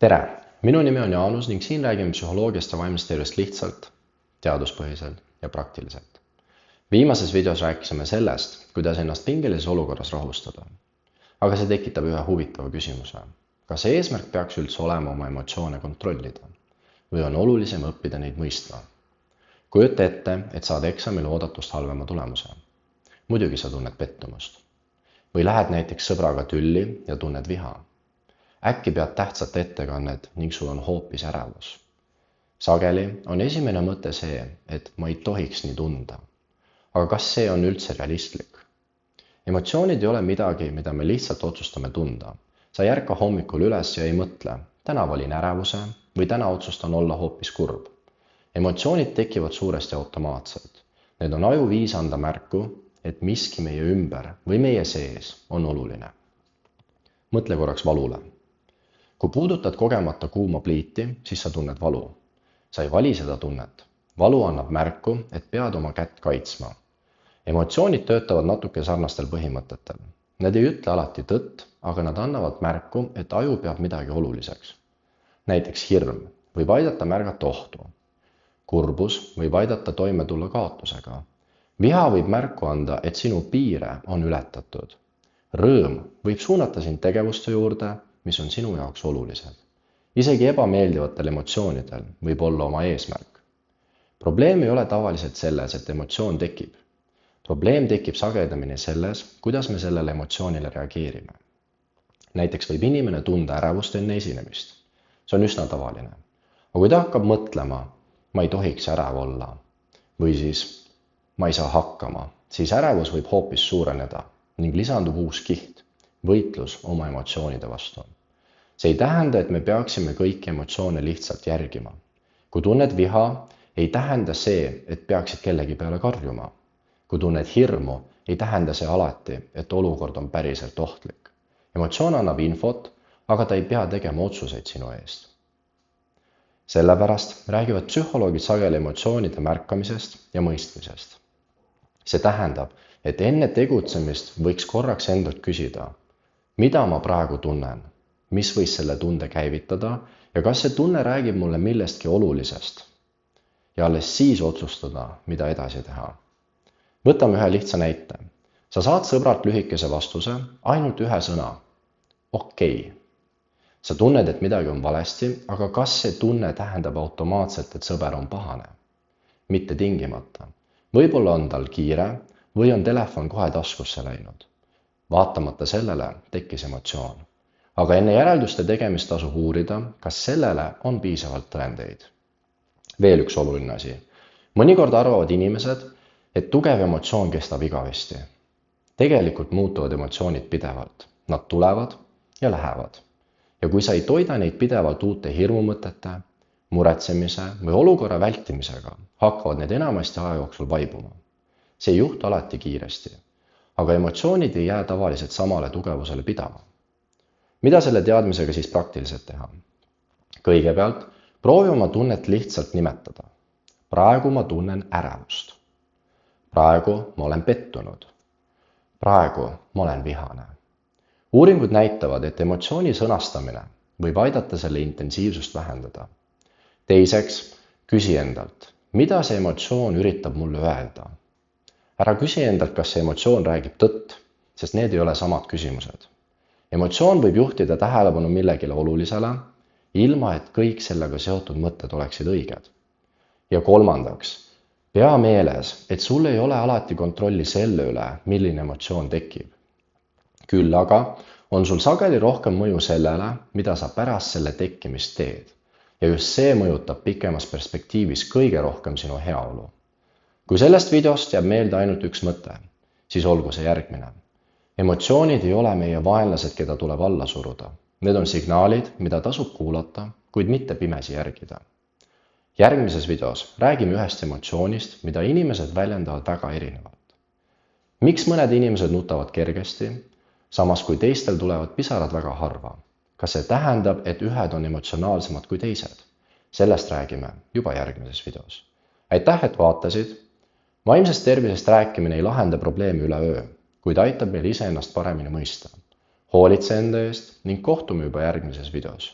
Tere! Minu nimi on Jaanus ning siin räägime psühholoogiast ja vaimsest tervisest lihtsalt, teaduspõhiselt ja praktiliselt. Viimases videos rääkisime sellest, kuidas ennast pingelises olukorras rahustada. Aga see tekitab ühe huvitava küsimuse. Kas eesmärk peaks üldse olema oma emotsioone kontrollida? Või on olulisem õppida neid mõistma? Kujuta ette, et saad eksamil oodatust halvema tulemuse. Muidugi sa tunned pettumust. Või lähed näiteks sõbraga tülli ja tunned viha. Äkki pead tähtsat ettekannet ning sul on hoopis ärevus. Sageli on esimene mõte see, et ma ei tohiks nii tunda. Aga kas see on üldse realistlik? Emotsioonid ei ole midagi, mida me lihtsalt otsustame tunda. Sa ei ärka hommikul üles ja ei mõtle, täna valin ärevuse või täna otsustan olla hoopis kurb. Emotsioonid tekivad suuresti automaatselt. Need on aju viis anda märku, et miski meie ümber või meie sees on oluline. Mõtle korraks valule. Kui puudutad kogemata kuuma pliiti, siis sa tunned valu. Sa ei vali seda tunnet. Valu annab märku, et pead oma kätt kaitsma. Emotsioonid töötavad natuke sarnastel põhimõtetel. Need ei ütle alati tõtt, aga nad annavad märku, et aju peab midagi oluliseks. Näiteks hirm võib aidata märgata ohtu. Kurbus võib aidata toime tulla kaotusega. Viha võib märku anda, et sinu piire on ületatud. Rõõm võib suunata sind tegevuste juurde, mis on sinu jaoks olulised. Isegi ebameeldivatel emotsioonidel võib olla oma eesmärk. Probleem ei ole tavaliselt selles, et emotsioon tekib. Probleem tekib sagedamini selles, kuidas me sellele emotsioonile reageerime. Näiteks võib inimene tunda ärevust enne esinemist. See on üsna tavaline. Aga kui ta hakkab mõtlema, ma ei tohiks ärev olla, või siis ma ei saa hakkama, siis ärevus võib hoopis suureneda ning lisandub uus kiht. Võitlus oma emotsioonide vastu. See ei tähenda, et me peaksime kõiki emotsioone lihtsalt järgima. Kui tunned viha, ei tähenda see, et peaksid kellegi peale karjuma. Kui tunned hirmu, ei tähenda see alati, et olukord on päriselt ohtlik. Emotsioon annab infot, aga ta ei pea tegema otsuseid sinu eest. Sellepärast räägivad psühholoogid sageli emotsioonide märkamisest ja mõistmisest. See tähendab, et enne tegutsemist võiks korraks endalt küsida, mida ma praegu tunnen, mis võis selle tunde käivitada ja kas see tunne räägib mulle millestki olulisest ja alles siis otsustada, mida edasi teha. Võtame ühe lihtsa näite. Sa saad sõbralt lühikese vastuse, ainult ühe sõna. Okei. Sa tunned, et midagi on valesti, aga kas see tunne tähendab automaatselt, et sõber on pahane? Mitte tingimata. Võib-olla on tal kiire või on telefon kohe taskusse läinud. Vaatamata sellele tekkis emotsioon. Aga enne järelduste tegemist tasub uurida, kas sellele on piisavalt tõendeid. Veel üks oluline asi. Mõnikord arvavad inimesed, et tugev emotsioon kestab igavesti. Tegelikult muutuvad emotsioonid pidevalt. Nad tulevad ja lähevad. Ja kui sa ei toida neid pidevalt uute hirmumõtete, muretsemise või olukorra vältimisega, hakkavad need enamasti aja jooksul vaibuma. See ei juhtu alati kiiresti. Aga emotsioonid ei jää tavaliselt samale tugevusele pidama. Mida selle teadmisega siis praktiliselt teha? Kõigepealt, proovi oma tunnet lihtsalt nimetada. Praegu ma tunnen ärevust. Praegu ma olen pettunud. Praegu ma olen vihane. Uuringud näitavad, et emotsiooni sõnastamine võib aidata selle intensiivsust vähendada. Teiseks, küsi endalt, mida see emotsioon üritab mulle öelda? Ära küsi endalt, kas see emotsioon räägib tõtt, sest need ei ole samad küsimused. Emotsioon võib juhtida tähelepanu millegile olulisele, ilma et kõik sellega seotud mõtted oleksid õiged. Ja kolmandaks, pea meeles, et sul ei ole alati kontrolli selle üle, milline emotsioon tekib. Küll aga on sul sageli rohkem mõju sellele, mida sa pärast selle tekkimist teed. Ja just see mõjutab pikemas perspektiivis kõige rohkem sinu heaolu. Kui sellest videost jääb meelde ainult üks mõte, siis olgu see järgmine. Emotsioonid ei ole meie vaenlased, keda tuleb alla suruda. Need on signaalid, mida tasub kuulata, kuid mitte pimesi järgida. Järgmises videos räägime ühest emotsioonist, mida inimesed väljendavad väga erinevalt. Miks mõned inimesed nutavad kergesti, samas kui teistel tulevad pisarad väga harva? Kas see tähendab, et ühed on emotsionaalsemad kui teised? Sellest räägime juba järgmises videos. Aitäh, et vaatasid! Vaimsest tervisest rääkimine ei lahenda probleemi üleöö, kuid aitab meil iseennast paremini mõista. Hoolitse enda eest ning kohtume juba järgmises videos.